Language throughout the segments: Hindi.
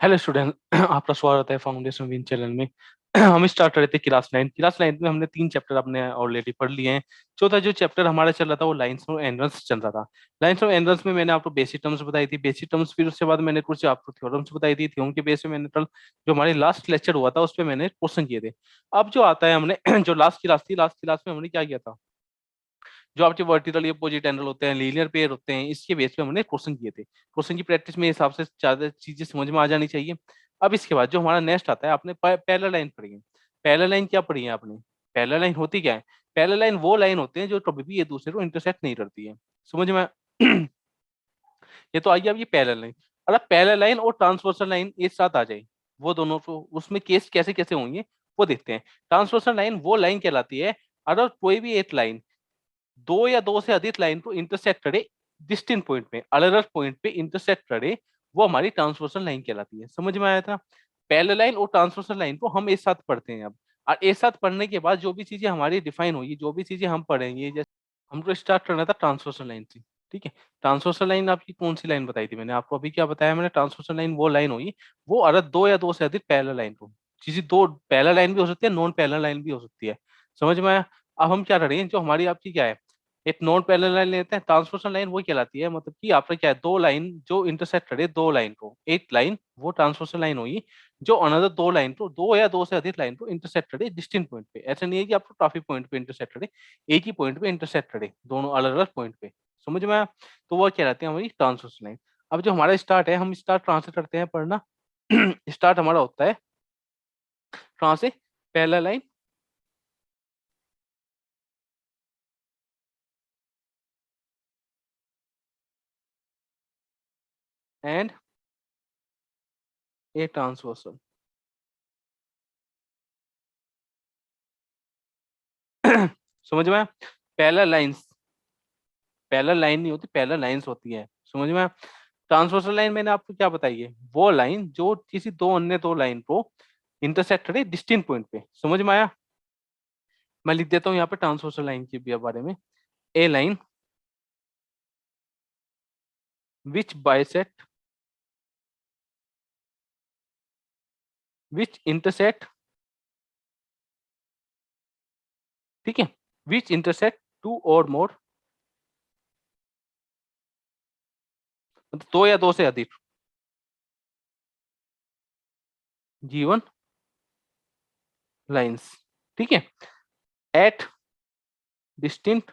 हेलो स्टूडेंट आपका स्वागत है फाउंडेशन विन चैनल में। हम स्टार्ट कर रहे थे क्लास 9 में हमने 3 चैप्टर अपने ऑलरेडी पढ़ लिए हैं। चौथा जो चैप्टर हमारा चल रहा था वो लाइंस ऑफ एनरल्स चल रहा था। लाइंस ऑफ एनरल्स में मैंने आपको बेसिक टर्म्स बताई थी, बेसिक टर्म्स, फिर उसके बाद मैंने कुछ आपको थ्योरम्स बताई थी। थ्योरम के बेस पे मैंने कल जो हमारे लास्ट लेक्चर हुआ था उस पर मैंने क्वेश्चन किए थे। अब जो आता है हमने जो लास्ट क्लास में हमने क्या किया था, जो आपके वर्टिकल या अपोजिट एंगल होते हैं, लीनियर पेयर होते हैं, इसके बेस पे हमने क्वेश्चन किए थे। क्वेश्चन की प्रैक्टिस में हिसाब से ज्यादा चीजें समझ में आ जानी चाहिए। अब इसके बाद जो हमारा नेक्स्ट आता है, आपने पैरेलल लाइन पढ़ी है। पैरेलल लाइन क्या पढ़ी है आपने? पैरेलल लाइन होती क्या है? पैरेलल लाइन वो लाइन होते हैं जो कभी भी एक दूसरे को इंटरसेक्ट नहीं करती है। समझ में ये तो आइए अब ये पैरेलल लाइन। अगर पैरेलल लाइन और ट्रांसवर्सल लाइन एक साथ आ जाए, वो दोनों को उसमें केस कैसे कैसे होंगे वो देखते हैं। ट्रांसवर्सल लाइन वो लाइन कहलाती है अगर कोई भी एक लाइन दो या दो से अधिक लाइन को इंटरसेक्ट करे, डिस्टिंक्ट पॉइंट पे, अलग अलग पॉइंट पे इंटरसेक्ट करे, वो हमारी ट्रांसवर्सल लाइन कहलाती है। समझ में आया था? पैरेलल लाइन और ट्रांसवर्सल लाइन को हम एक साथ पढ़ते हैं अब। और एक साथ पढ़ने के बाद जो भी चीजें हमारी डिफाइन होगी, जो भी चीजें हम पढ़ेंगे, जैसे हमको स्टार्ट करना था ट्रांसवर्सल लाइन से। ठीक है, ट्रांसवर्सल लाइन आपकी कौन सी लाइन बताई थी मैंने आपको? अभी क्या बताया मैंने? ट्रांसवर्सल लाइन वो लाइन होगी वो अगर दो या दो से अधिक पैरेलल लाइन को, किसी दो पैरेलल लाइन भी हो सकती है, नॉन पैरेलल लाइन भी हो सकती है। समझ में आया? अब हम क्या करेंगे, जो हमारी आपकी क्या है, एक नॉन पैरेलल लाइन लेते हैं। ट्रांसवर्सल लाइन वो कहलाती है, मतलब कि आपका क्या है, दो लाइन जो इंटरसेक्ट करे दो लाइन को, एक लाइन वो ट्रांसवर्सल लाइन होगी जो अनदर दो लाइन को, दो या दो से अधिक लाइन को इंटरसेक्ट करे डिस्टिंक्ट पॉइंट पे। ऐसा नहीं है कि आपको काफी पॉइंट पे इंटरसेक्ट करे, एक ही पॉइंट पे इंटरसेक्ट करे, दोनों अलग अलग पॉइंट पे। समझ में आया? तो वो कहलाते हैं हमारी ट्रांसवर्सल लाइन। अब जो हमारा स्टार्ट है, हम स्टार्ट कहाँ से करते हैं पढ़ना? स्टार्ट हमारा होता है कहाँ से? Parallel line and a transversal. समझ में आया? पैरेलल लाइंस, पैरेलल लाइन नहीं होती, पैरेलल लाइंस होती है। समझ में? ट्रांसवर्सल लाइन मैंने आपको क्या बताई है? वो लाइन जो किसी दो अन्य दो लाइन को इंटरसेक्ट करे डिस्टिंक्ट पॉइंट पे। समझ में आया? मैं लिख देता हूँ यहाँ पे ट्रांसवर्सल लाइन के भी बारे में। A line which bisect, which intersect, ठीक है, विच इंटरसेक्ट टू और मोर, मतलब दो या दो से अधिक, गिवन लाइंस। ठीक है, एट डिस्टिंक्ट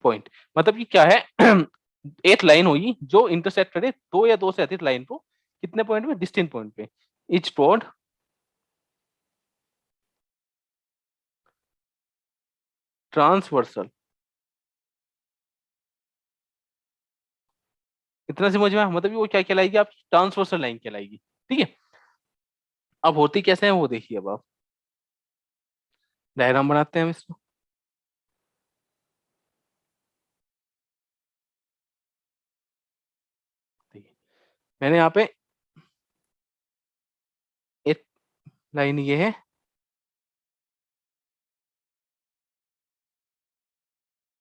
पॉइंट, मतलब कि क्या है, एक लाइन होगी जो इंटरसेक्ट करे दो या दो से अधिक लाइन को, कितने पॉइंट पे? डिस्टिंक्ट पॉइंट पे। Etch toward transversal. इतना समझ में आया? मतलब कि वो क्या कहलाएगी? आप ट्रांसवर्सल लाइन कहलाएगी। ठीक है, अब होती कैसे है वो देखिए। अब आप डायग्राम बनाते हैं हम इसको। देखिए, मैंने यहाँ पे एक लाइन ये है,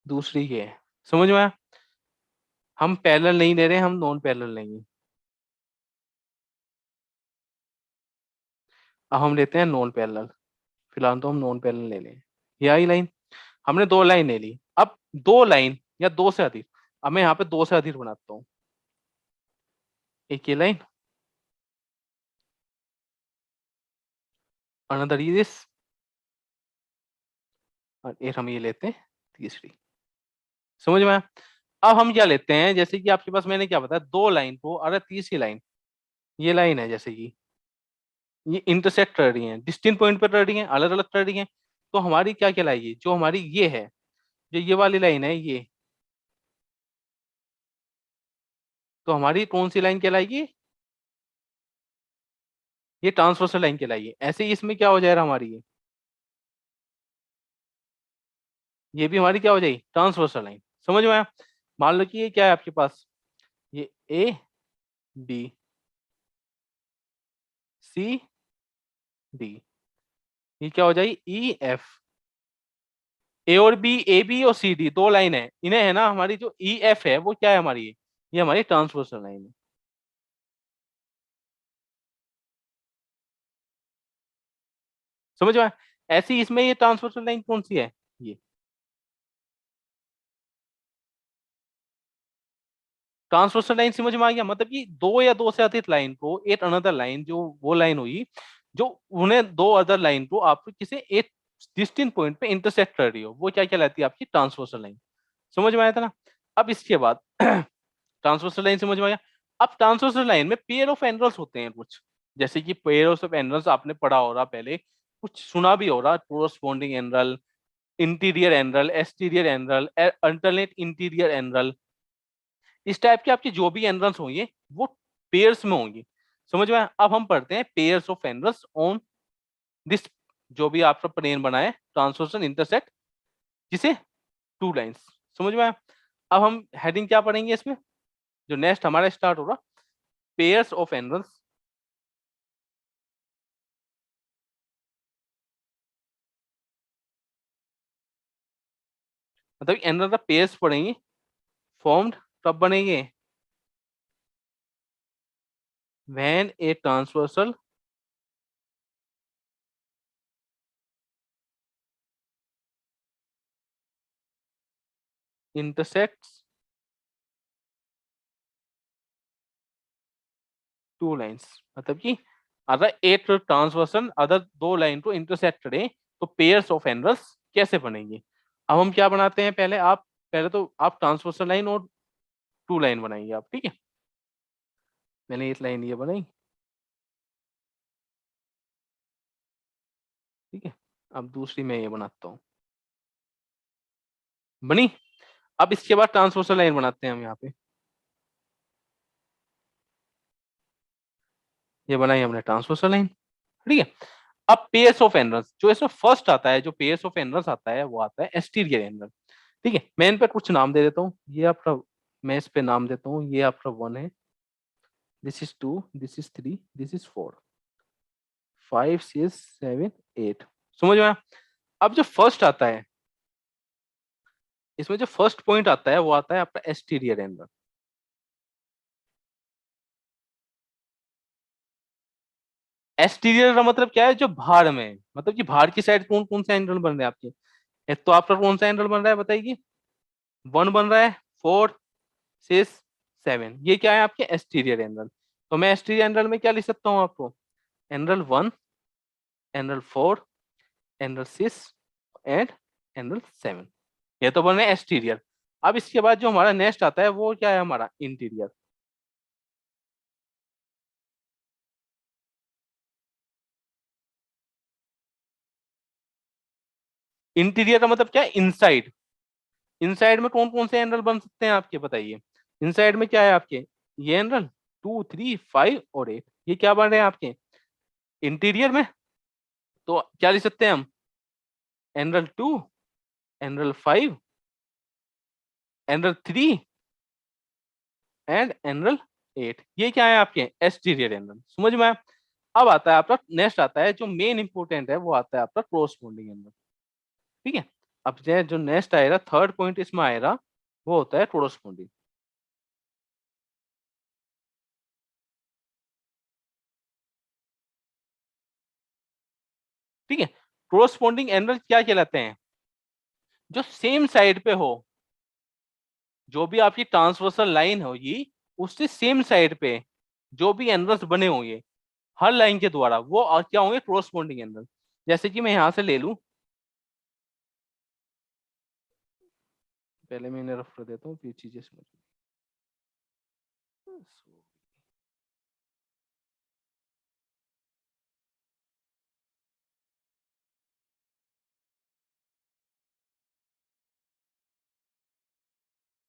दूसरी ये है। समझ में आया? हम पैरेलल नहीं ले रहे हैं, हम नॉन पैरेलल लेंगे। अब हम लेते हैं नॉन पैरेलल। फिलहाल तो हम नॉन पैरेलल ले लें। ये आई लाइन, हमने दो लाइन ले ली। अब दो लाइन या दो से अधिक, अब मैं यहाँ पे दो से अधिक बनाता हूँ। एक ये लाइन, अनदर इज, और एक हम ये लेते हैं तीसरी। समझ में आया? अब हम क्या लेते हैं, जैसे कि आपके पास मैंने क्या बताया, दो लाइन को, अरे तीसरी लाइन, ये लाइन है जैसे कि ये इंटरसेक्ट कर रही हैं, डिस्टिंक्ट पॉइंट पर कर रही हैं, अलग अलग कर रही हैं, तो हमारी क्या कहलाएगी? जो हमारी ये है, जो ये वाली लाइन है ये, तो हमारी कौन सी लाइन कहलाएगी? ये ट्रांसवर्सल लाइन कहलाएगी। ऐसे ही इसमें क्या हो जाएगा हमारी ये भी हमारी क्या हो जाएगी? Transversal line. समझ में आया? मान लो कि ये क्या है आपके पास, ये ए बी सी डी, ये क्या हो जाएगी? ई एफ ए और बी, ए बी और सी डी दो लाइन है, इन्हें है ना हमारी जो ई एफ है वो क्या है हमारी, ये हमारी ट्रांसवर्सल लाइन है। समझ में आया? ऐसी इसमें ये ट्रांसवर्सल लाइन कौन सी है, ये ट्रांसवर्सल लाइन समझ में आ गया, मतलब कि दो या दो से अधिक लाइन को एक अनदर लाइन, जो वो लाइन हुई जो उन्हें दो अदर लाइन को आप किसी एक डिस्टिंक्ट पॉइंट पे इंटरसेक्ट कर रही हो, वो क्या कहलाती है, आपकी ट्रांसवर्सल लाइन। समझ में आया था ना? अब इसके बाद ट्रांसवर्सल लाइन समझ में आ गया। अब ट्रांसवर्सल लाइन में पेयर ऑफ एंगल्स होते हैं कुछ, जैसे कि पेयर ऑफ एंगल्स आपने पढ़ा हो रहा पहले, कुछ सुना भी हो रहा, corresponding angle, interior angle, exterior angle, alternate interior angle, इस टाइप के आपके जो भी एंगल्स होंगे वो पेयर्स में होंगे। समझ में आया? अब हम पढ़ते हैं pairs of angles on this, जो भी आपका प्लेन बना है ट्रांसवर्सल इंटरसेक्ट जिसे टू लाइंस। समझ में आया? अब हम हेडिंग क्या पढ़ेंगे इसमें, जो नेक्स्ट हमारा स्टार्ट होगा, पेयर्स ऑफ एंगल्स, मतलब एंगल का पेयर्स पढ़ेंगे, फॉर्म्ड कब बनेंगे, when a transversal intersects two lines, मतलब कि अगर एक ट्रांसवर्सन अदर दो लाइन को इंटरसेक्ट करे तो पेयर्स ऑफ एंगल्स कैसे बनेंगे। अब हम क्या बनाते हैं, पहले आप, पहले तो आप ट्रांसवर्सल लाइन और टू लाइन बनाइए आप, ठीक है। मैंने एक लाइन ये बनाई, ठीक है। अब दूसरी मैं ये बनाता हूँ, बनी। अब इसके बाद ट्रांसवर्सल लाइन बनाते हैं हम यहाँ पे, ये बनाई हमने ट्रांसवर्सल लाइन, ठीक है। अब पेयर्स ऑफ एंगल्स, जो इसमें फर्स्ट आता है, जो पेयर्स ऑफ एंगल्स आता है वो आता है एक्सटीरियर एंगल, ठीक है। मैं इन पे कुछ नाम दे देता हूँ, ये आपका, मैं इस पे नाम देता हूँ, ये आपका 1 है, this is 2, this is 3, this is 4, 5 6 7 8। समझ में आया? अब जो फर्स्ट आता है, इसमें जो फर्स्ट पॉइंट आता है वो आता है आपका एक्सटीरियर एंगल। एक्सटीरियर का मतलब क्या है, जो बाहर में है। मतलब कि बाहर की साइड कौन कौन से एंगल बन रहे हैं आपके, एक तो आपका कौन सा एंगल बन रहा है बताइए, 1 बन रहा है, 4 6 7, ये क्या है आपके एक्सटीरियर एंगल। तो मैं एक्सटीरियर एंगल में क्या लिख सकता हूँ आपको, angle 1, angle 4, angle 6 and angle 7, ये तो बन रहे एक्सटीरियर। अब इसके बाद जो हमारा नेक्स्ट आता है वो क्या है, हमारा इंटीरियर। इंटीरियर का मतलब क्या है, इनसाइड। इनसाइड में कौन कौन से एंगल बन सकते हैं आपके बताइए, इनसाइड में क्या है आपके, ये एंगल 2 3 5 और 8, ये क्या बन रहे हैं आपके इंटीरियर में। तो क्या लिख सकते हैं हम, angle 2, angle 5, angle 3 and angle 8, ये क्या है आपके एक्सटीरियर एंगल। समझ में आया? अब आता है आपका नेक्स्ट, आता है जो मेन इंपोर्टेंट है, वो आता है आपका कोरस्पॉन्डिंग एंगल, ठीक है। अब जो नेक्स्ट आएगा, थर्ड पॉइंट इसमें आएगा, वो होता है कोरस्पॉन्डिंग, ठीक है। कोरस्पॉन्डिंग एंगल क्या कहलाते हैं, जो सेम साइड पे हो, जो भी आपकी ट्रांसवर्सल लाइन होगी उससे सेम साइड पे जो भी एंगल्स बने होंगे हर लाइन के द्वारा, वो क्या होंगे, कोरस्पॉन्डिंग एंगल। जैसे कि मैं यहां से ले लूं, पहले मैं इन्हें रफ कर देता हूँ फिर चीजें समझ।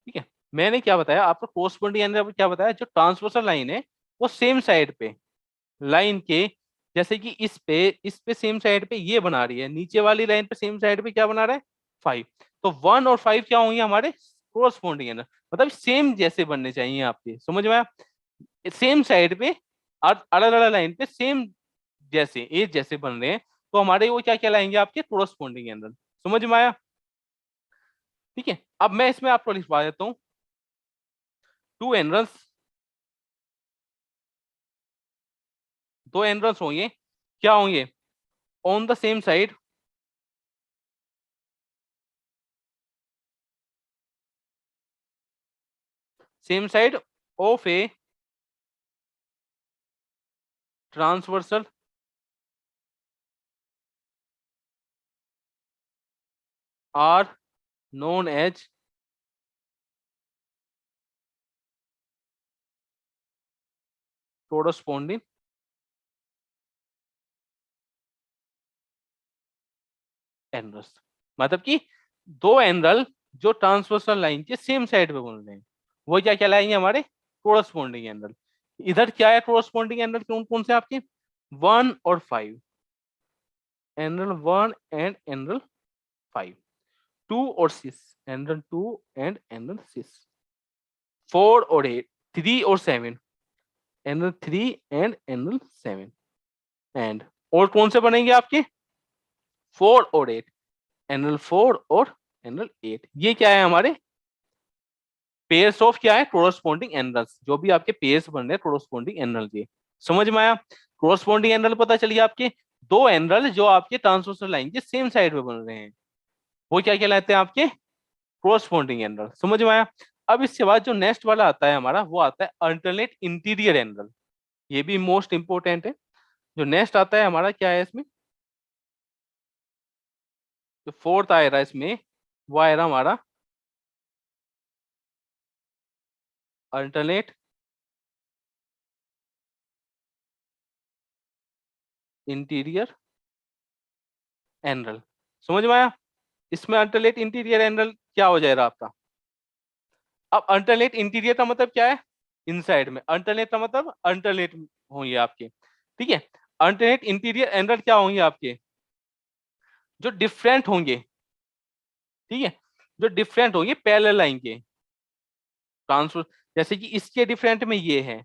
ठीक है, मैंने क्या बताया आपको, कोरस्पॉन्डिंग एंगल क्या बताया, जो ट्रांसवर्सल लाइन है वो सेम साइड पे लाइन के, जैसे कि इस पे सेम साइड पे ये बना रही है, नीचे वाली लाइन पे सेम साइड पे क्या बना रहा है, 5। तो 1 और 5 क्या होंगे हमारे कोरस्पॉन्डिंग एंगल, मतलब सेम जैसे बनने चाहिए आपके। समझ में आया? सेम साइड पे अलग अलग लाइन पे सेम जैसे एक जैसे बन रहे हैं, तो हमारे वो क्या कहलाएंगे, आपके कोरस्पॉन्डिंग एंगल। समझ में आया? ठीक है, अब मैं इसमें आपको लिखवा देता हूं, टू एंगल्स, दो एंगल्स होंगे, क्या होंगे, on the same side, same side of a transversal are known as corresponding angles. मतलब कि दो एंगल जो ट्रांसवर्सल लाइन के सेम साइड पे बन रहे हैं, वो क्या कहलाएंगे, हमारे कोरस्पोंडिंग एंगल। इधर क्या है कोरस्पोंडिंग एंगल, कौन कौन से आपके, 1 और 5, एंगल 1 एंड एंगल 5, 2 और 6, एंगल 2 एंड एंगल 6, 4 और 8, 3 और 7, एंगल 3 एंड एंगल 7, एंड और कौन से बनेंगे आपके, 4 और 8, एंगल 4 और एंगल 8। ये क्या है हमारे पेयर्स ऑफ क्या है, कोरस्पोंडिंग एंगल्स, जो भी आपके पेयर्स बन रहे हैं कोरस्पोंडिंग एंगल के। समझ में आया, कोरस्पोंडिंग एंगल पता चलिए आपके दो एंगल जो आपके ट्रांसवर्सल लाइन के सेम साइड पे बन रहे हैं, वो क्या कहलाते हैं आपके कोरस्पोंडिंग एंगल। समझ में आया। अब इसके बाद जो नेक्स्ट वाला आता है हमारा, वो आता है अल्टरनेट इंटीरियर एंगल। ये भी मोस्ट इंपोर्टेंट है। जो नेक्स्ट आता है हमारा, क्या है इसमें, जो फोर्थ आएगा इसमें, वो आएगा हमारा अल्टरनेट इंटीरियर एंगल। समझ में आया। इसमें अल्टरनेट इंटीरियर एंगल क्या हो जाएगा आपका। अब अल्टरनेट इंटीरियर का मतलब क्या है, इनसाइड में, अल्टरनेट का मतलब अल्टरनेट होंगे आपके। ठीक है, अल्टरनेट इंटीरियर एंगल क्या होंगे आपके, जो डिफरेंट होंगे। ठीक है, जो डिफरेंट होंगे पैरेलल लाइन के ट्रांसफर, जैसे कि इसके डिफरेंट में ये है,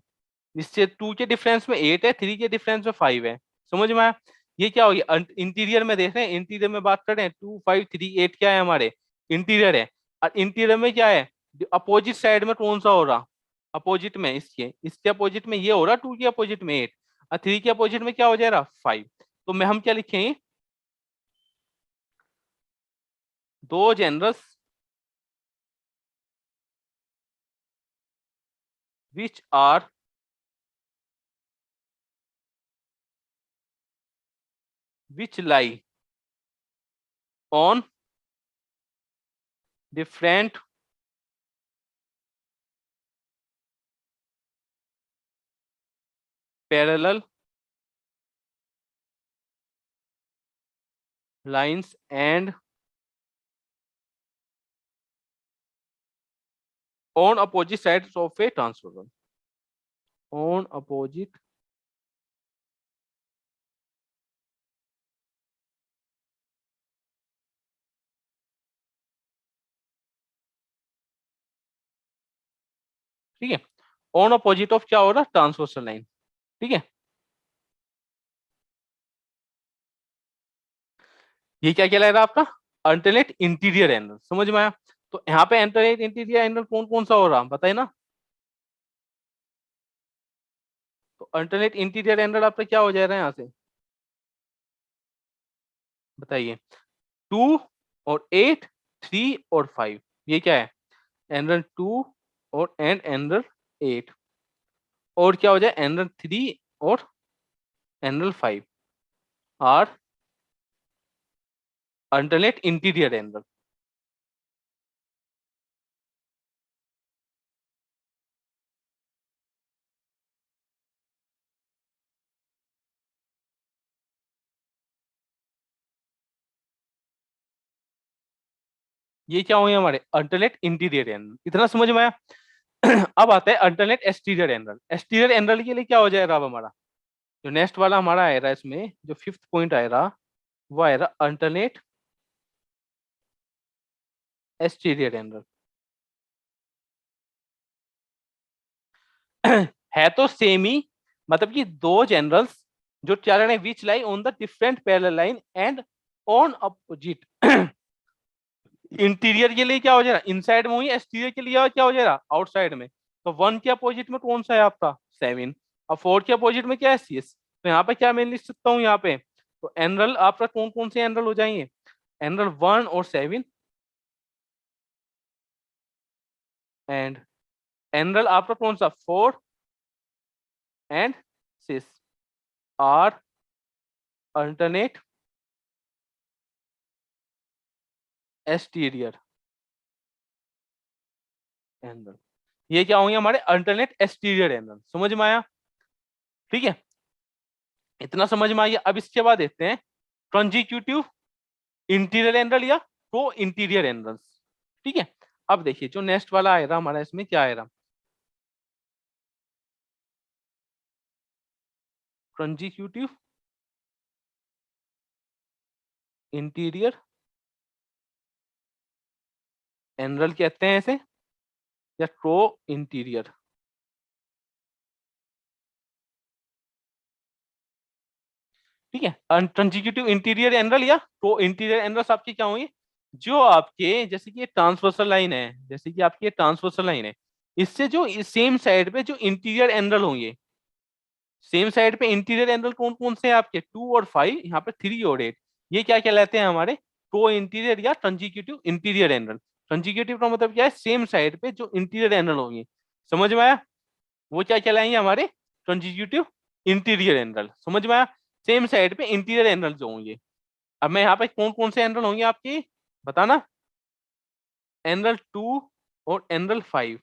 इससे 2 के डिफरेंस में 8 है, 3 के डिफरेंस में 5 है। समझ में आया। ये क्या होगी, इंटीरियर में देख रहे हैं, इंटीरियर में बात कर रहे हैं, 2 5 3 8 क्या है हमारे इंटीरियर है। और इंटीरियर में क्या है, अपोजिट साइड में कौन सा हो रहा, अपोजिट में इसके अपोजिट में ये हो रहा, 2 के अपोजिट में 8, और 3 के अपोजिट में क्या हो जाएगा 5। तो मैं हम क्या लिखेंगे, दो generals which are which lie on different parallel lines and on opposite sides of a transformer, on opposite ठीक है, ऑन अपोजिट ऑफ क्या हो रहा, ट्रांसवर्सल लाइन। ठीक है, ये क्या कहलाएगा आपका, अल्टरनेट इंटीरियर एंगल। समझ में आया। तो यहाँ पे अल्टरनेट इंटीरियर एंगल कौन कौन सा हो रहा बताइए ना। तो अल्टरनेट इंटीरियर एंगल आपका क्या हो जाएगा यहाँ से, बताइए, 2 और 8, 3 और 5, ये क्या है, एंगल 2 और एंगल 8, और क्या हो जाए एंगल 3 और angle 5 are alternate interior angle. ये क्या होंगे हमारे अल्टरनेट इंटीरियर एंगल, इतना समझ में आया। अब आता है alternate exterior angle. Exterior angle के लिए क्या हो जाएगा अब हमारा, जो नेक्स्ट वाला हमारा आएगा इसमें, जो फिफ्थ पॉइंट आएगा, वो आएगा अल्टरनेट एक्सटीरियर एंगल। है तो सेम ही, मतलब कि दो जनरल्स जो क्या रहे which lie on the different parallel line and on opposite interior के लिए क्या हो जाएगा, इनसाइड में हुई, एक्सटीरियर के लिए क्या हो जाएगा, आउटसाइड में। तो 1 के अपोजिट में कौन सा है आपका, 7। अब 4 के अपोजिट में क्या है, 6। तो यहाँ पे क्या मैं लिख सकता हूँ यहाँ पे, तो एनरल आपका कौन कौन से एनरल हो जाएंगे, एनरल 1 और 7, एंड एनरल आपका कौन सा, 4 एंड 6 आर अल्टरनेट एक्सटीरियर एनरल। ये क्या होंगे हमारे अल्टरनेट एक्सटीरियर एनरल, समझ में आया, ठीक है, इतना समझ में आया। अब इसके बाद देखते हैं कंजिक्यूटिव इंटीरियर एनरल या को इंटीरियर एनरल्स, ठीक है। अब देखिए जो नेक्स्ट वाला आएगा हमारा, इसमें क्या आएगा, कंजिक्यूटिव इंटीरियर एनरल कहते हैं ऐसे, या को इंटीरियर, ठीक है। कंजिक्यूटिव इंटीरियर एनरल या को इंटीरियर एनरल्स आपके क्या होंगे, जो आपके जैसे कि ये ट्रांसवर्सल लाइन है, जैसे कि आपकी ये ट्रांसवर्सल लाइन है, इससे जो सेम साइड पे जो इंटीरियर एनरल होंगे, सेम साइड पे इंटीरियर एंगल कौन कौन से हैं आपके, 2 और 5, यहाँ पे 3 और 8, ये क्या कहलाते हैं हमारे, को इंटीरियर या कंजिक्यूटिव इंटीरियर एंगल। कंजिक्यूटिव का मतलब क्या है, सेम साइड पे जो इंटीरियर एंगल होंगे, समझ में आया, वो क्या कहलाएंगे हमारे कंजिक्यूटिव इंटीरियर एंगल, समझ में आया, सेम साइड पे इंटीरियर एंगल जो होंगे। अब मैं यहाँ पे कौन कौन से एंगल होंगे आपके बताना, एंगल 2 और एंगल 5,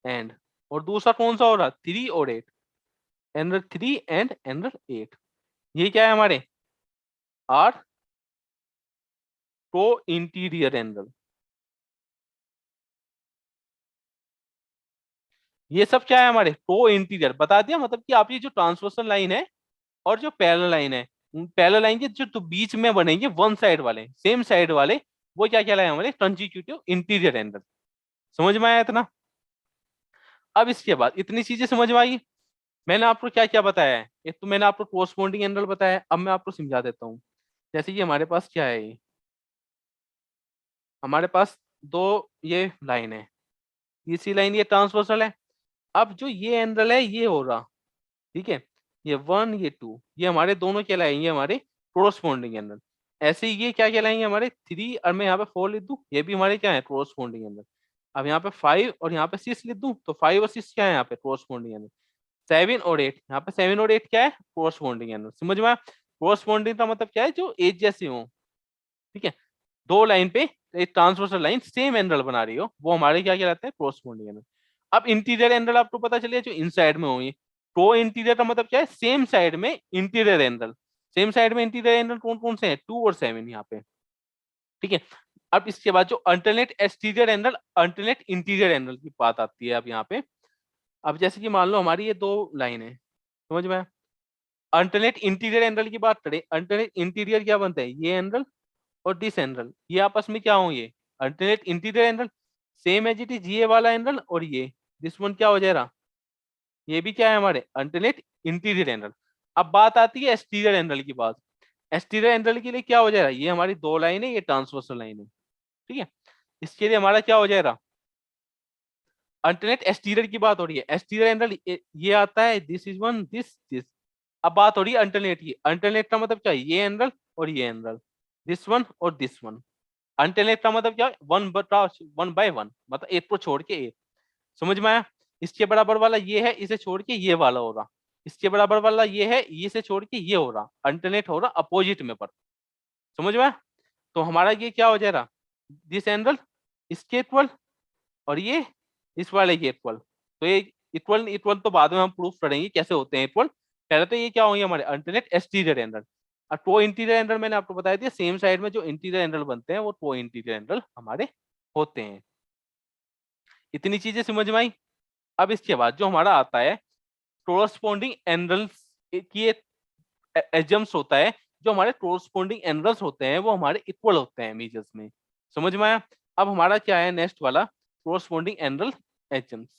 एंड और दूसरा कौन सा हो रहा, 3 और 8, एंगल 3 एंड एंगल 8, ये क्या है हमारे आर को इंटीरियर एंगल। ये सब क्या है हमारे को इंटीरियर, बता दिया, मतलब कि आप ये जो ट्रांसवर्सल लाइन है और जो पैरेलल लाइन है, पैरेलल लाइन के जो तो बीच में बनेंगे वन साइड वाले, सेम साइड वाले, वो क्या कहलाए हमारे कंजिक्यूटिव इंटीरियर एंगल, समझ में आया इतना। अब इसके बाद इतनी चीजें समझ में आई, मैंने आपको क्या क्या बताया है, एक तो मैंने आपको कोरस्पॉन्डिंग एंगल बताया है, अब मैं आपको समझा देता हूँ। जैसे कि हमारे पास क्या है, हमारे पास दो ये लाइन है, इसी लाइन ये ट्रांसवर्सल है। अब जो ये एंगल है ये हो रहा, ठीक है, ये 1 ये 2, ये हमारे दोनों कहलाएंगे हमारे कोरस्पॉन्डिंग एंगल। ऐसे ही ये क्या कहलाएंगे हमारे 3, और मैं यहाँ पे 4 लिख दूं, ये भी हमारे क्या है कोरस्पॉन्डिंग एंगल। अब यहाँ पे 5 और यहाँ पे 6 लिख दूं, तो 5 और 6 क्या है यहाँ पे कोरस्पॉन्डिंग एंगल। 7 और 8, यहाँ पे 7 और 8 क्या है कोरस्पॉन्डिंग एंगल, समझ में। कोरस्पॉन्डिंग का मतलब क्या है, जो एज जैसे हो, ठीक है, दो लाइन पे एक ट्रांसवर्सल लाइन सेम एंगल बना रही हो, वो हमारे क्या कहलाते हैं कोरस्पॉन्डिंग एंगल। अब इंटीरियर एंगल आपको पता चलिए जो इनसाइड में होंगे, को इंटीरियर का मतलब क्या है, सेम साइड में इंटीरियर एंगल, सेम साइड में इंटीरियर एंगल कौन कौन से हैं, 2 और 7 यहाँ पे, ठीक है। अब इसके बाद जो alternate exterior angle alternate interior angle की बात आती है अब यहाँ पे। अब जैसे कि मान लो हमारी ये दो लाइन है, समझ में, अल्टरनेट इंटीरियर एंगल की बात करें, अल्टरनेट इंटीरियर क्या बनता है, ये एंगल और दिस एंगल, ये आपस में क्या होंगे, alternate interior angle, same as it is ये वाला एंगल, और ये दिस वन क्या हो जाएगा, ये भी क्या है हमारे अल्टरनेट इंटीरियर एंगल। अब बात आती है एक्सटीरियर एंगल की बात, एक्सटीरियर एंगल के लिए क्या हो जाएगा, ये हमारी दो लाइन है, ये ट्रांसवर्सल लाइन है, ठीक है, इसके लिए हमारा क्या हो जाएगा, अल्टरनेट एक्सटीरियर की बात हो रही है, एक्सटीरियर एंगल ये आता है, दिस इज वन दिस। अब बात हो रही है अल्टरनेट की, अल्टरनेट का मतलब क्या है, ये एंगल और ये एंगल, दिस वन और दिस वन। अल्टरनेट का मतलब क्या है, वन बटा 1/1, मतलब एक को छोड़ के एक, समझ में आया। इसके बराबर वाला ये है, इसे छोड़ के ये वाला हो रहा, इसके बराबर वाला ये है, ये से छोड़ के ये हो रहा, अल्टरनेट हो रहा अपोजिट में पर, समझ में आया? तो हमारा ये क्या हो जाएगा, दिस एंगल इसके इक्वल, और ये इस वाले के इक्वल। तो ये इक्वल इक्वल तो बाद में हम प्रूफ करेंगे कैसे होते हैं इक्वल, पहले तो ये क्या होंगे हमारे अल्टरनेट एक्सटीरियर एंगल। और टो इंटीरियर एंगल मैंने आपको बताया दिया, सेम साइड में जो इंटीरियर एंगल बनते हैं वो टो इंटीरियर एंगल हमारे होते हैं। इतनी चीजें समझ में आई। अब इसके बाद जो हमारा आता है कोरस्पॉन्डिंग एंगल्स की एजम्स होता है, जो हमारे कोरस्पॉन्डिंग एंगल्स होते हैं वो हमारे इक्वल होते हैं मेजर्स में, समझ में आया। अब हमारा क्या है नेक्स्ट वाला, कोरस्पॉन्डिंग एंगल एजम्स।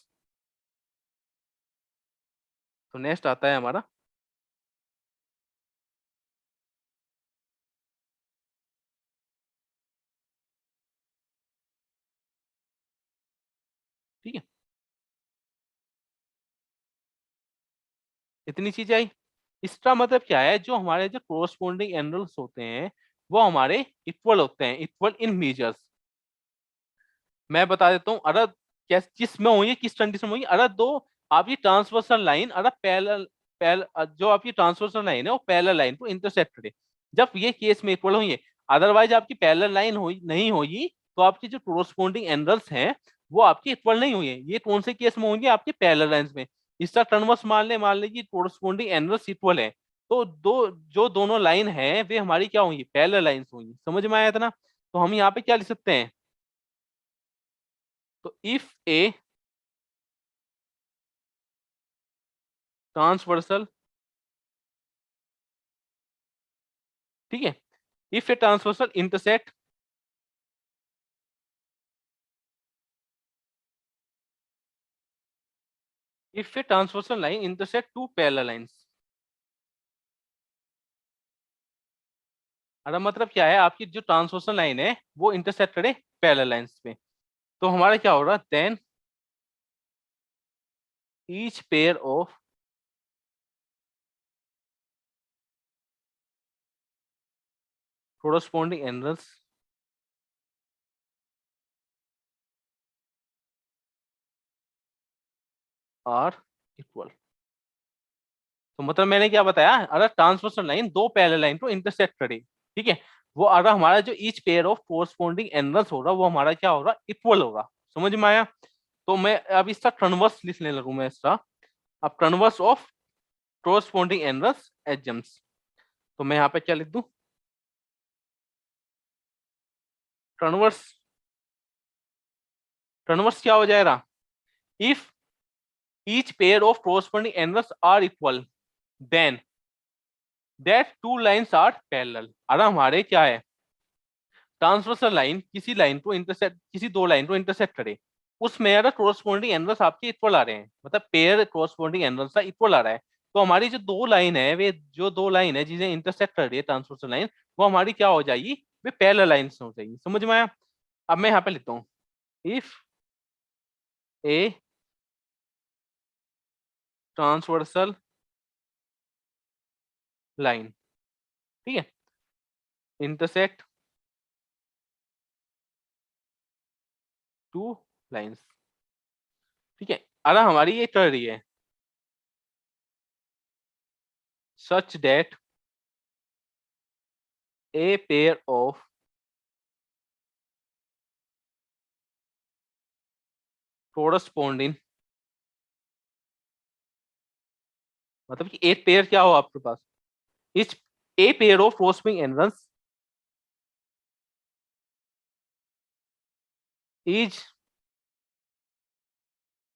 तो नेक्स्ट आता है हमारा ठीक है, इतनी चीज आई। इसका मतलब क्या है, जो हमारे जो कोरस्पोंडिंग एंगल्स होते हैं वो हमारे इक्वल होते हैं, इक्वल इन मेजर्स। मैं बता देता हूँ, अगर किस में होंगे, किस कंडीशन में होंगी, अगर दो आपकी ट्रांसवर्सल लाइन, अगर पैरेलल जो आपकी ट्रांसवर्सल लाइन है वो पैरेलल लाइन को इंटरसेक्ट करे, जब ये केस में इक्वल होंगे। अदरवाइज आपकी पैरेलल लाइन हो नहीं होगी तो आपकी जो कोरस्पोंडिंग एंगल्स हैं वो आपके इक्वल नहीं होंगे। ये कौन से केस में होंगे, आपके पैरेलल लाइंस में। इसका कन्वर्स मान ले कि कोरस्पोंडिंग एंगल्स इक्वल है, तो जो दोनों लाइन है वे हमारी क्या होंगी, पैरेलल लाइंस होंगी। समझ में आया था ना? तो हम यहाँ पे क्या लिख सकते हैं, तो इफ ए ट्रांसवर्सल, ठीक है, if a transversal intersect if a transversal line intersect two parallel lines. अगर मतलब क्या है, आपकी जो ट्रांसवर्सल लाइन है वो इंटरसेक्ट करे पैरेलल लाइंस पे, तो हमारा क्या होगा, then each pair of corresponding angles are equal. तो मतलब मैंने क्या बताया, अगर ट्रांसवर्सल लाइन दो पैरेलल लाइन को इंटरसेक्ट करे, ठीक है, वो अगर हमारा जो each pair of corresponding angles होगा वो हमारा क्या होगा, इक्वल होगा। समझ में आया? तो मैं अब इसका कन्वर्स लिखने लगूं मैं इसका, अब कन्वर्स ऑफ कोरस्पोंडिंग एंगल्स एडजम्स। तो मैं यहाँ पे क्या लिख दूं, कन्वर्स, कन्वर्स क्या हो जाएगा, if each pair of corresponding angles are equal then that two lines are parallel. अगर हमारे क्या है, ट्रांसवर्सल लाइन किसी लाइन को इंटरसेक्ट, किसी दो लाइन को इंटरसेक्ट करे, उसमें अगर कोरस्पोंडिंग एंगल्स आपके इक्वल आ रहे हैं, मतलब पेयर कोरस्पोंडिंग एंगल्स का इक्वल आ रहा है, तो हमारी जो दो लाइन है, वे जो दो लाइन है जिन्हें इंटरसेक्ट कर रही है ट्रांसवर्सल लाइन, वो हमारी क्या हो जाएगी, वे पैरेलल लाइंस हो जाएगी। समझ में आया? अब मैं यहाँ पे लिखता हूँ, इफ ए ट्रांसवर्सल लाइन, ठीक है, इंटरसेक्ट टू लाइंस, ठीक है, अगर हमारी ये कर रही है such that a pair of corresponding, मतलब कि एक पेयर क्या हो आपके पास, इस a pair of corresponding angles is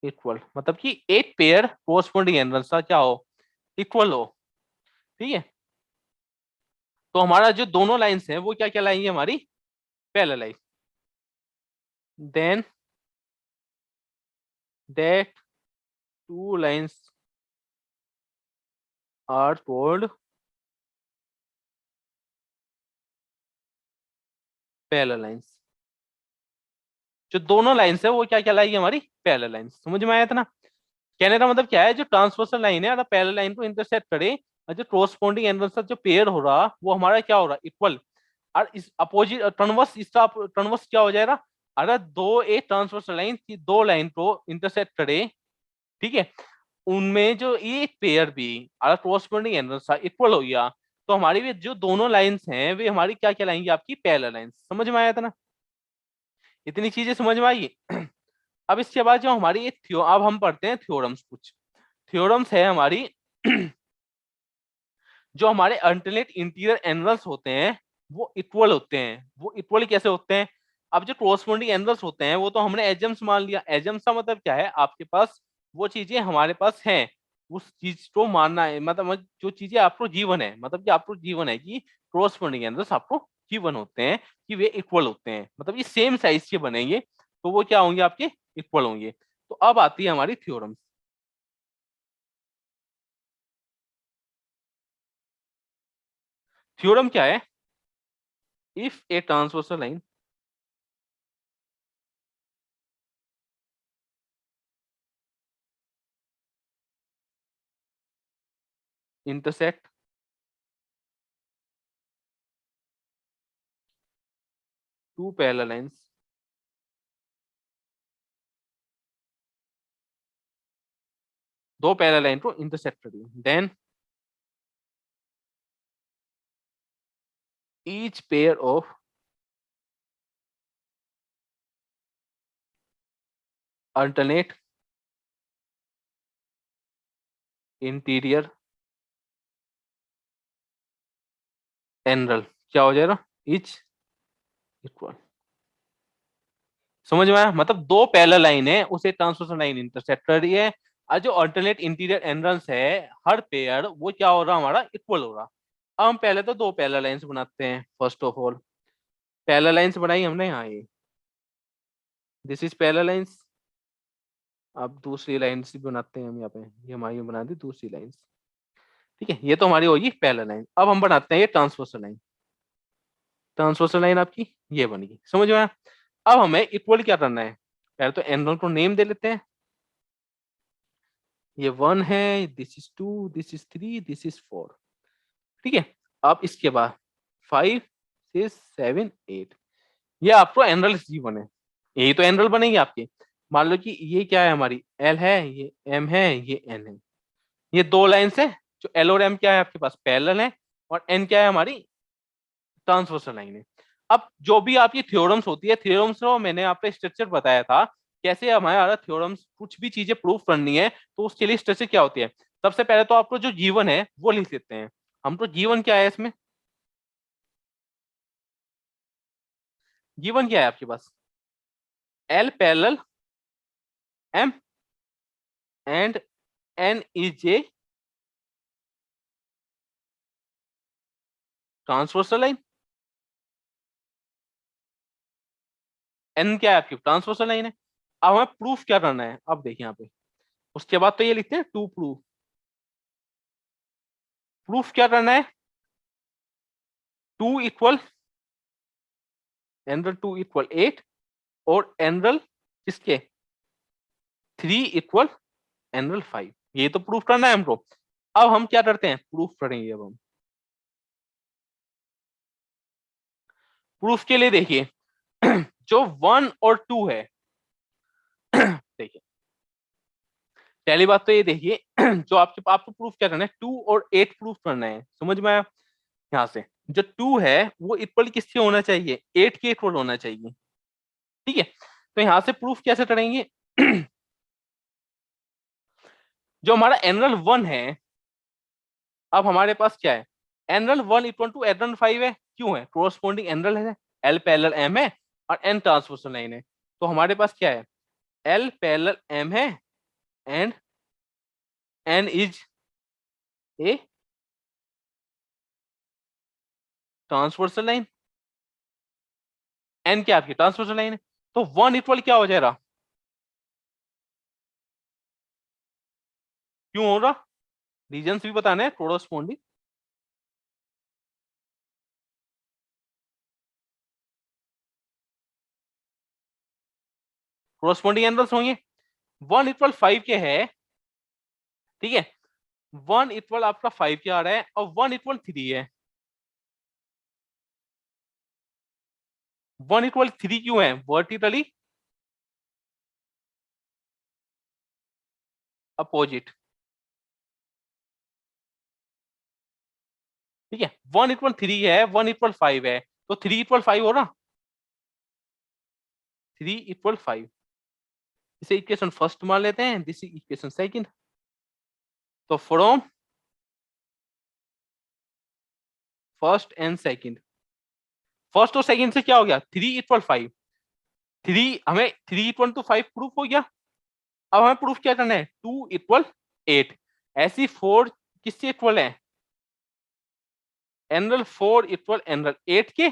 equal, मतलब कि एक पेयर कोरस्पोंडिंग एंगल्स का क्या हो, इक्वल हो। ठीक है, तो हमारा जो दोनों लाइंस हैं वो क्या कहलाएंगी, हमारी parallel line. Then that two lines are called parallel lines. जो दोनों लाइंस है वो क्या कहलाएगी, हमारी पैरेलल लाइंस। समझ में आया था ना? कहने का मतलब क्या है, जो ट्रांसवर्सल लाइन है अगर पैरेलल लाइन को इंटरसेक्ट करे, और जो कोरस्पोंडिंग एंगल्स का जो पेयर हो रहा वो हमारा क्या हो रहा, इक्वल। और इस अपोजिट कन्वर्स, इसका कन्वर्स क्या हो जाएगा, अगर दो एक ट्रांसवर्सल लाइन की दो लाइन को इंटरसेक्ट करे, ठीक है, उनमें जो एक पेयर भी अगर कोरस्पोंडिंग एंगल्स का इक्वल हो गया, तो हमारी भी जो दोनों लाइंस हैं वे हमारी क्या कहलाएंगी, आपकी पैरेलल लाइंस। समझ में आया था ना? इतनी चीजें समझ में आई। अब इसके बाद जो हमारी एक अब हम पढ़ते हैं थ्योरम्स। कुछ थ्योरम्स है हमारी। जो हमारे अल्टरनेट इंटीरियर एंगल्स होते हैं वो इक्वल होते हैं। वो इक्वल कैसे होते हैं, अब जो कोरस्पोंडिंग एंगल्स होते हैं वो तो हमने एजम्स मान लिया। एजम्स का मतलब क्या है, आपके पास वो चीजें हमारे पास हैं, उस चीज को मानना है, मतलब जो चीजें आपको जीवन है, मतलब कि आपको जीवन है कि कोरस्पोंडिंग एंगल्स आपको जीवन होते हैं, कि वे इक्वल होते हैं, मतलब ये सेम साइज के बनेंगे, तो वो क्या होंगे, आपके इक्वल होंगे। तो अब आती है हमारी थ्योरम्स। थ्योरम क्या है, if a transversal line intersect two parallel lines दो पैरेलल लाइन को इंटरसेक्ट करिए, then each pair of alternate interior angle क्या हो जाएगा, इच इक्वल। समझ में आया? मतलब दो पैरेलल लाइन है, उसे ट्रांसवर्सल लाइन इंटरसेक्ट कर रही है, और जो अल्टरनेट इंटीरियर एंगल्स है हर पेयर वो क्या हो रहा हमारा, इक्वल हो रहा। अब हम पहले तो दो पैरेलल लाइंस बनाते हैं। First of all parallel lines बनाई हमने यहाँ, ये दिस इज पैरेलल लाइंस। अब दूसरी लाइंस भी बनाते हैं हम यहाँ पे, ये हमारी बना दी दूसरी लाइंस। ठीक है, ये तो हमारी होगी पैरेलल लाइन। अब हम बनाते हैं ये ट्रांसवर्सल लाइन। ट्रांसवर्सल लाइन आपकी ये बनेगी, समझ में आया? अब हमें इक्वल क्या करना है, पहले तो एंगल को नेम दे लेते हैं। ये 1 है, this is 2, this is 3, this is 4। ठीक है, अब इसके बाद 5 6 7 8, ये आपको एंगल जी बने, यही तो एंगल बनेगी आपकी। मान लो कि ये क्या है हमारी, एल है, ये एम है, ये एन है। ये दो लाइन है, जो एल और एम क्या है आपके पास पैरेलल है, और एन क्या है हमारी ट्रांसवर्सल लाइन है। अब जो भी आपकी थ्योरम्स होती है, थ्योरम्स को मैंने आपको स्ट्रक्चर बताया था, कैसे हमारा थ्योरम्स कुछ भी चीजें प्रूफ करनी है तो उसके लिए स्ट्रक्चर क्या होती है। सबसे पहले तो आपको जो जीवन है वो लिख लेते हैं। हम तो जीवन क्या है इसमें, जीवन क्या है आपके पास, L parallel M and N is a transversal line. N क्या है आपकी ट्रांसवर्सल लाइन है। अब हमें प्रूफ क्या करना है, अब देखिए यहाँ पे, उसके बाद तो ये लिखते हैं टू प्रूफ। प्रूफ क्या करना है, टू इक्वल एंगल 2 इक्वल 8, और एंगल किसके 3 इक्वल एंगल 5, ये तो प्रूफ करना है हमको। अब हम क्या करते हैं, प्रूफ करेंगे। अब हम प्रूफ के लिए देखिए जो 1 और 2 है देखिए, पहली बात तो ये देखिए जो आपको प्रूफ क्या करना है, 2 और 8 प्रूफ करना है, समझ में आया? यहाँ से जो 2 है वो इक्वल किसके होना चाहिए, 8 के इक्वल होना चाहिए। ठीक है, तो यहाँ से प्रूफ कैसे करेंगे जो हमारा एंगल 1 है, अब हमारे पास क्या है, एंगल 1 इक्वल टू एंगल 5 है, क्यों है, कोरस्पॉन्डिंग एंगल है, एल पैरेलल एम है और एन ट्रांसवर्सल लाइन है। तो हमारे पास क्या है, एल पैरेलल एम है and N is a transversal line. N क्या आपकी ट्रांसवर्सल लाइन है, तो 1 इक्वल क्या हो जाएगा, क्यों हो रहा, रीजंस भी बताने हैं, कोरस्पॉन्डिंग कोरस्पॉन्डिंग एंगल्स होंगे। 1 इक्वल 5 के है, ठीक है, 1 इक्वल आपका 5 के आ रहा है, और 1 इक्वल 3 है। 1 इक्वल 3 क्यों है, वर्टिकली अपोजिट। ठीक है, 1 इक्वल 3 है, 1 इक्वल 5 है, तो 3 इक्वल 5 हो रहा, 3 इक्वल 5। इसे इक्वेशन फर्स्ट मान लेते हैं, दिस इज इक्वेशन सेकंड। तो from first and second, first और सेकंड से क्या हो गया, 3 इक्वल 5, 3 हमें 3 इक्वल टू 5 प्रूफ हो गया। अब हमें प्रूफ क्या करना है, 2 इक्वल 8। ऐसी 4 किससे इक्वल है, एंगल 4 इक्वल एंगल 8 के,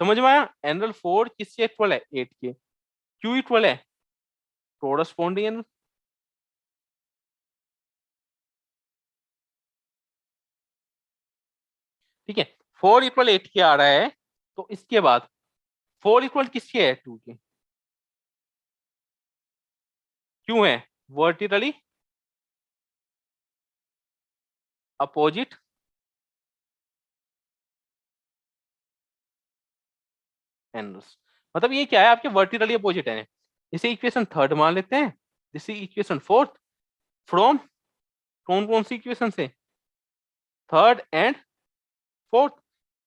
समझ में आया? एंगल 4 किससे इक्वल है, 8 के। क्यों इक्वल है, कोरस्पॉन्डिंग एंगल। ठीक है, 4 इक्वल 8 के आ रहा है, तो इसके बाद 4 इक्वल किसके है, 2 के। क्यों है, वर्टिकली अपोजिट एंगल्स। मतलब ये क्या है, आपके वर्टिकली अपोजिट है। इसे इक्वेशन थर्ड मान लेते हैं, this is equation fourth from कौन कौन सी इक्वेशन से, थर्ड एंड फोर्थ।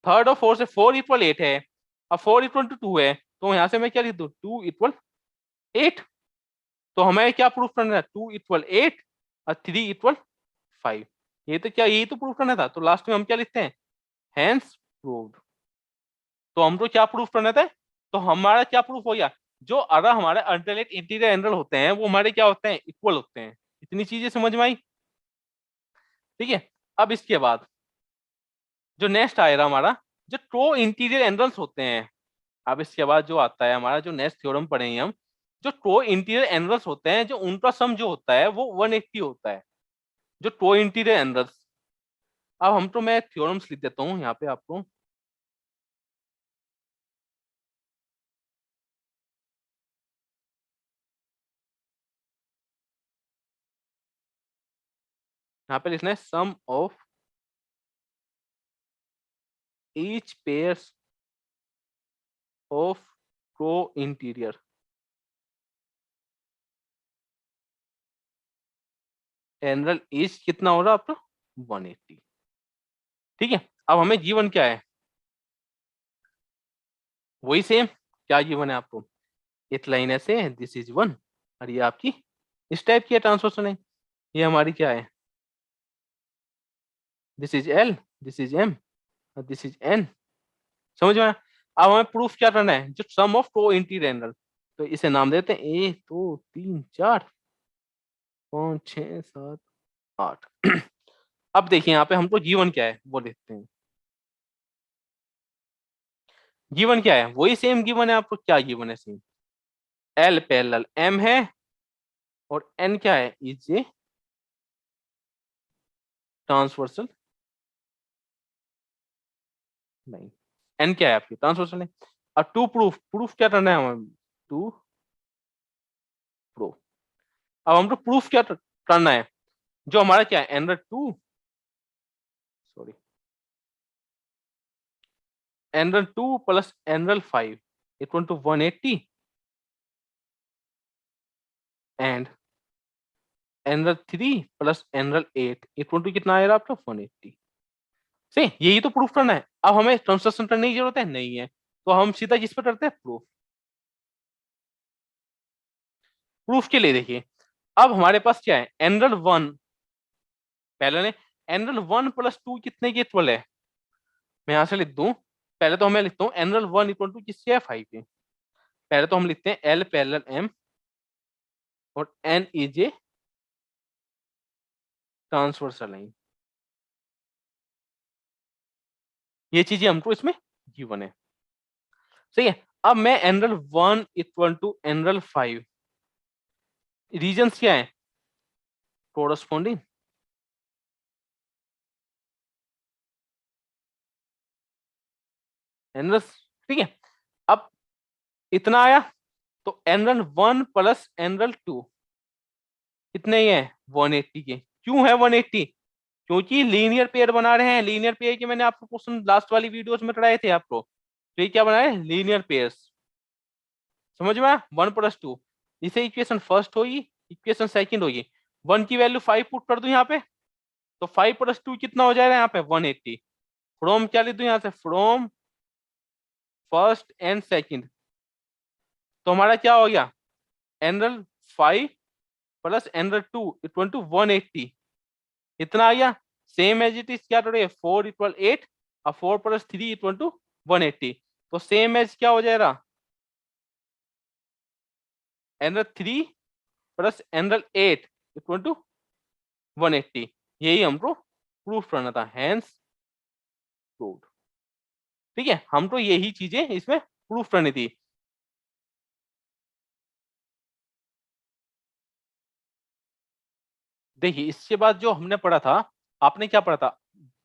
थर्ड और फोर्थ से 4 इक्वल 8 है, अब 4 इक्वल टू 2 है, तो यहाँ से मैं क्या लिख दूं, 2 इक्वल 8। तो हमें क्या प्रूफ करना है, 2 इक्वल 8 और 3 इक्वल 5। ये तो क्या, यही तो प्रूफ करना था। तो लास्ट में हम क्या लिखते हैं, हैंस प्रूव्ड। तो हमको क्या प्रूफ करना था, तो हमारा क्या प्रूफ हो गया, जो अगर हमारे अल्टरनेट इंटीरियर एंगल होते हैं वो हमारे क्या होते हैं, इक्वल होते हैं। इतनी चीजें समझ में आई। ठीक है, अब इसके बाद जो नेक्स्ट आएगा हमारा, जो ट्रो इंटीरियर एंगल्स होते हैं। अब इसके बाद जो आता है हमारा, जो नेक्स्ट थ्योरम पढ़ेंगे हम, जो ट्रो इंटीरियर एंगल्स होते हैं, जो उनका सम जो होता है वो 180 होता है, जो ट्रो इंटीरियर एंगल्स। अब हम तो मैं थ्योरम्स लिख देता हूँ यहाँ पे आपको। यहाँ पे लिखना है sum of each pairs of ट्रो इंटीरियर एंगल इज कितना हो रहा है आपका, 180। ठीक है, अब हमें जीवन क्या है, वही सेम। क्या जीवन है आपको, एक लाइन ऐसे है, दिस इज 1, और ये आपकी इस टाइप की है ट्रांसफॉर्मेशन लाइन। ये हमारी क्या है, this is L, this is M, और दिस इज एन। समझ में आया? अब हमें प्रूफ क्या करना है, जो सम ऑफ टू इंटीरियर एंगल। तो इसे नाम देते हैं 1 2 3 4 5 6 7 8। अब देखिए यहाँ पे हमको जीवन क्या है वो देखते हैं। जीवन क्या है, वही सेम गिवन है आपको। क्या गिवन है, सेम एल पैरेलल एम है, और एन क्या है, is a transversal line. N क्या है आपकी ट्रांसवर्सल लाइन। और टू प्रूफ, प्रूफ क्या करना है हमें, टू प्रूफ। अब हमको प्रूफ क्या करना है, जो हमारा क्या है, angle 2, sorry, angle 2 plus angle 5 equal to 180, and angle 3 plus angle 8 equal to कितना आएगा आपका, 180। से यही तो प्रूफ करना है। अब हमें कंस्ट्रक्शन करने की जरूरत है नहीं है, तो हम सीधा किस पर करते हैं, प्रूफ। प्रूफ के लिए देखिए, अब हमारे पास क्या है, एंगल 1 पहले ने, एंगल 1 प्लस 2 कितने के इक्वल है, मैं यहां से लिख दूं। पहले तो मैं लिखता हूँ एंगल 1 इक्वल टू किसके है, 5 के। पहले तो हम लिखते हैं एल पैरेलल एम, और N is a transversal line. ये चीजें हमको इसमें गिवन है। सही है, अब मैं angle 1 equal to angle 5, reasons क्या है, कोरस्पॉन्डिंग एंगल्स। ठीक है, अब इतना आया, तो एंगल 1 प्लस एंगल 2 कितने ही है, 180 के। क्यों है 180, क्योंकि लीनियर पेयर बना रहे हैं। लीनियर पेयर के मैंने आपको क्वेश्चन लास्ट वाली वीडियोस में कराए थे आपको। तो ये क्या बना है, लीनियर पेयर्स। समझ में आया, 1 प्लस 2, इसे इक्वेशन फर्स्ट होगी, इक्वेशन सेकंड होगी। 1 की वैल्यू 5 पुट कर दूं यहाँ पे, तो 5 प्लस 2 कितना हो जाएगा यहाँ पे, 180। फ्रॉम क्या लिख दूं यहाँ से, फ्रॉम फर्स्ट एंड सेकंड। तो हमारा क्या हो गया, angle 5 plus angle 2 equal to 180। इतना आ गया। सेम एज इट इज क्या करेंगे, 4 इक्वल 8 और 4 प्लस 3 इक्वल टू 180। तो सेम एज क्या हो जाएगा, angle 3 plus angle 8 equal to 180। यही हमको प्रूफ करना था, हैंस प्रूव्ड। ठीक है, हमको यही चीजें इसमें प्रूफ करनी थी। देखिए इसके बाद जो हमने पढ़ा था, आपने क्या पढ़ा था,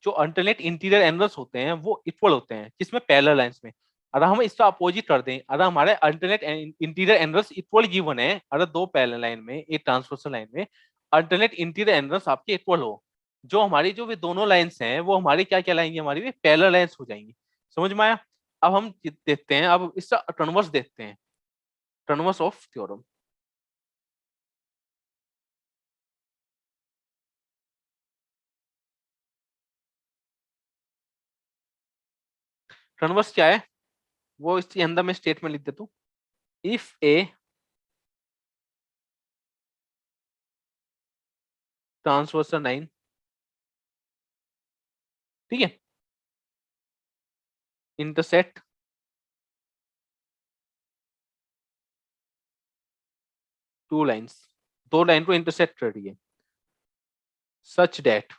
जो अल्टरनेट इंटीरियर एंगल्स होते हैं वो इक्वल होते हैं किसमें, पैरेलल लाइंस में। अगर हम इसका अपोजिट कर दें, अगर हमारे alternate interior angles equal given है, अगर दो पैरेलल लाइन में, एक ट्रांसवर्सल लाइन में अल्टरनेट इंटीरियर एंगल्स आपके इक्वल हो, जो हमारी जो वे दोनों लाइंस हैं वो हमारी क्या कहलाएंगी, हमारी वे पैरेलल लाइंस हो जाएंगी। समझ में आया? अब हम देखते हैं, अब इसका टर्नवर्स देखते हैं, टर्नवर्स ऑफ थ्योरम। टर्नवर्स क्या है, वो इसके अंदर मैं स्टेटमेंट लिख देता हूँ। इफ ए ट्रांसवर्सल लाइन, ठीक है, इंटरसेक्ट टू लाइंस, दो लाइन को इंटरसेक्ट कर रही है, such that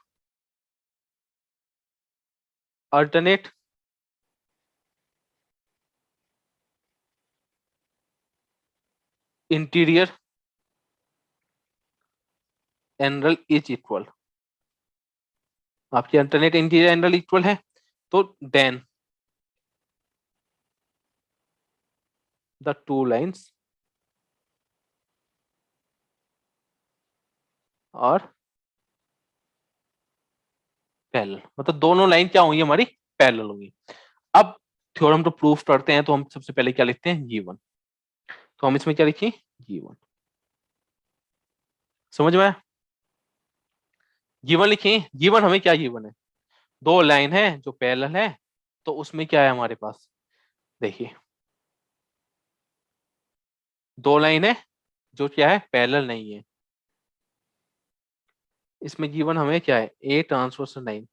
alternate interior angle is equal, आपकी अल्टरनेट इंटीरियर एंगल इक्वल है, तो देन द टू लाइंस और पैरेलल, मतलब दोनों लाइन क्या होंगी हमारी, पैरेलल होंगी। अब थ्योरम को प्रूफ करते हैं, तो हम सबसे पहले क्या लिखते हैं, G1। तो हम इसमें क्या लिखें, G1। समझ में आया? G1 लिखें, G1 हमें क्या, G1 है दो लाइन है जो पैरेलल है, तो उसमें क्या है हमारे पास, देखिए दो लाइन है जो क्या है, पैरेलल नहीं है, इसमें G1 हमें क्या है, ए ट्रांसवर्सल लाइन,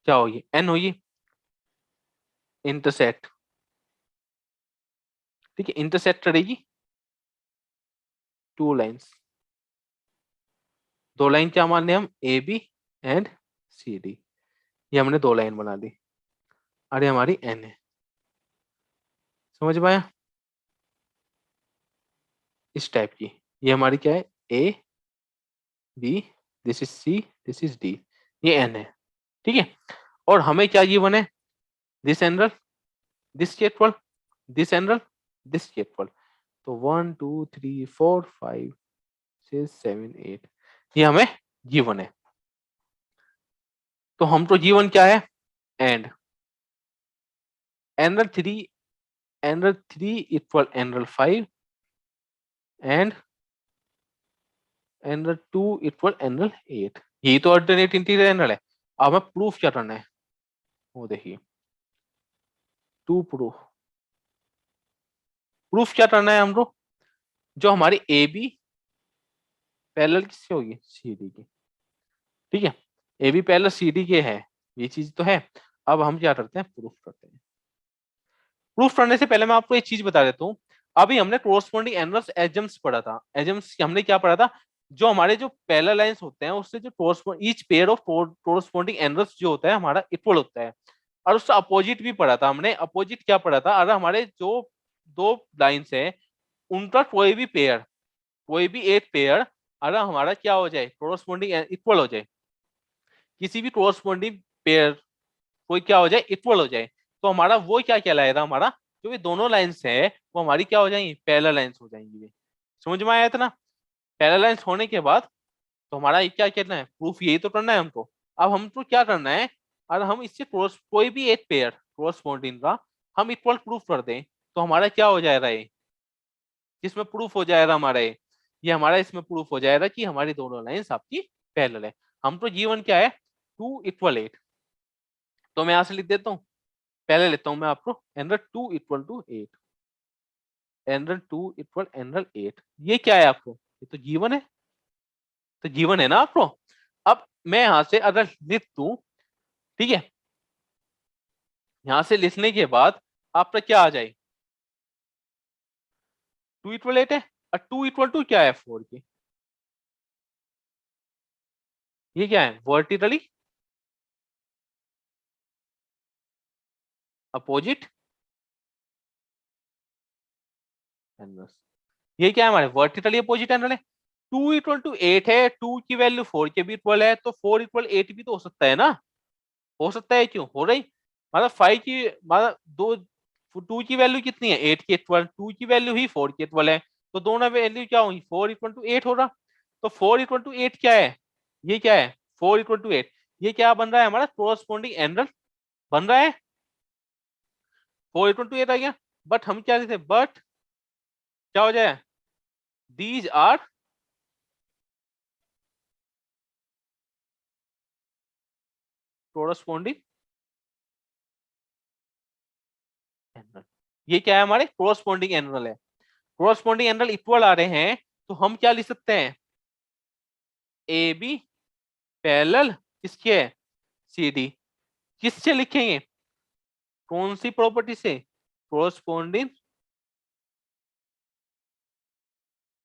क्या होगी, N होगी, इंटरसेक्ट, ठीक है, इंटरसेक्ट करेगी टू लाइंस, दो लाइन क्या मान लिया हम, A B and C D, ये हमने दो लाइन बना दी, अरे हमारी N है। समझ में आया? इस टाइप की, ये हमारी क्या है, A B, this is C, this is D, ये N है, ठीक है। और हमें क्या G1 है, this angle, this equal, this angle, this equal, तो 1 2 3 4 5 6 7 8, ये हमें G1 है। तो हम तो G1 क्या है, and angle 3, angle 3 equal angle 5 and angle 2 equal angle 8, यही तो अल्टरनेट इंटीरियर एंगल है। अब हमें प्रूफ क्या करना है, वो देखिए, टू प्रूफ, प्रूफ क्या करना है हमको, जो हमारी ए बी पैरेलल किससे होगी, सी डी की, ठीक है, A B parallel C D के है, ये चीज तो है। अब हम क्या करते हैं, प्रूफ करते हैं। प्रूफ करने से पहले मैं आपको एक चीज बता देता हूँ, अभी हमने कोरस्पॉन्डिंग एनवल्स एजम्स पढ़ा था, एजम्स हमने क्या पढ़ा था, जो हमारे जो पैरेलल लाइंस होते हैं उससे जो correspond each pair of corresponding angles जो होता है हमारा इक्वल होता है, और उससे अपोजिट भी पढ़ा था हमने। अपोजिट क्या पढ़ा था, अगर हमारे जो दो लाइंस है उनका कोई भी पेयर, कोई भी एक पेयर अगर हमारा क्या हो जाए, कोरस्पॉन्डिंग इक्वल हो जाए, किसी भी कोरस्पॉन्डिंग पेयर कोई क्या हो जाए, इक्वल हो जाए, तो हमारा वो क्या कहलाएगा, हमारा जो ये दोनों लाइंस है वो हमारी क्या हो जाएंगी, पैरेलल लाइंस हो जाएंगी। समझ में आया इतना? पैरेलल लाइंस होने के बाद तो हमारा ये क्या करना है, प्रूफ यही तो करना है हमको। अब हमको क्या करना है, और हम इससे क्रॉस कोई भी एक पेयर कोरस्पॉन्डिंग का हम इक्वल प्रूफ कर दें, तो हमारा क्या हो जाएगा, ये जिसमें प्रूफ हो जाएगा हमारा ये हमारा इसमें प्रूफ हो जाएगा कि हमारी दोनों लाइंस आपकी पैरेलल है। हम तो G1 क्या है, 2 = 8, तो मैं यहां से लिख देता हूँ, पहले लेता हूं मैं आपको, एंगल 2 = 8, एंगल 2 = एंगल 8, ये क्या है आपको, ये तो G1 है, तो G1 है ना आपको। अब मैं यहां से अगर लिख दूं, ठीक है, यहां से लिखने के बाद आपका क्या आ जाए, 2 = 8 है, और 2 = क्या है, 4 की, ये क्या है, वर्टिकली अपोजिट एंगल्स, ये क्या है हमारे वर्टिकली अपोजिट एंगल है। 2 = 8 है, 2 की वैल्यू 4 के भी इक्वल है, तो 4 = 8 भी तो हो सकता है ना, हो सकता है, क्यों हो रही, मतलब 5 की मतलब दो 2 की वैल्यू कितनी है 8 की 12, 2 की वैल्यू ही 4 की 12 है, तो दोनों वैल्यू क्या होगी 4 इक्वल टू 8 होगा। तो 4 इक्वल टू 8 क्या है, ये क्या है 4 इक्वल टू 8, ये क्या बन रहा है हमारा कोरस्पॉन्डिंग एंगल बन रहा है, 4 इक्वल टू 8 आ गया। बट हम क्या लिखते, बट क्या हो जाए, दीज आर कोरस्पॉन्डिंग एंगल, ये क्या है हमारे कोरस्पॉन्डिंग एंगल है। कोरस्पॉन्डिंग एंगल इक्वल आ रहे हैं तो हम क्या लिख सकते हैं, ए बी पैरेलल किसके है, सी डी। किससे लिखेंगे, कौन सी प्रॉपर्टी से, कोरस्पॉन्डिंग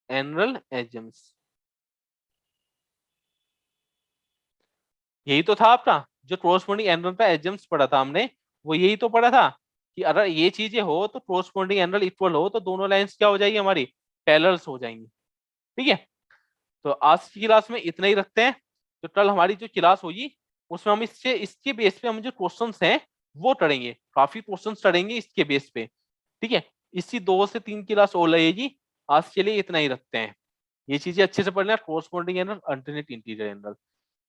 एंगल एजेम्स। यही तो था आपका जो कोरस्पॉन्डिंग एंगल का एजेम्स पढ़ा था हमने, वो यही तो पढ़ा था कि अगर ये चीजें हो तो कोरस्पॉन्डिंग एंगल इक्वल हो तो दोनों लाइंस क्या हो जाएगी हमारी, पैरेलल्स हो जाएंगी। ठीक है, तो आज की क्लास में इतना ही रखते हैं। तो कल हमारी जो क्लास होगी उसमें हम इसके बेस पे हम जो क्वेश्चंस हैं वो करेंगे, काफी क्वेश्चंस करेंगे इसके बेस पे। ठीक है, इसी 2 से 3 क्लास और लगेगी। आज के लिए इतना ही रखते हैं, ये चीजें अच्छे से पढ़ना, corresponding angle, alternate integer angle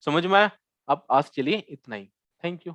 समझ में आया। अब आज के लिए इतना ही, थैंक यू।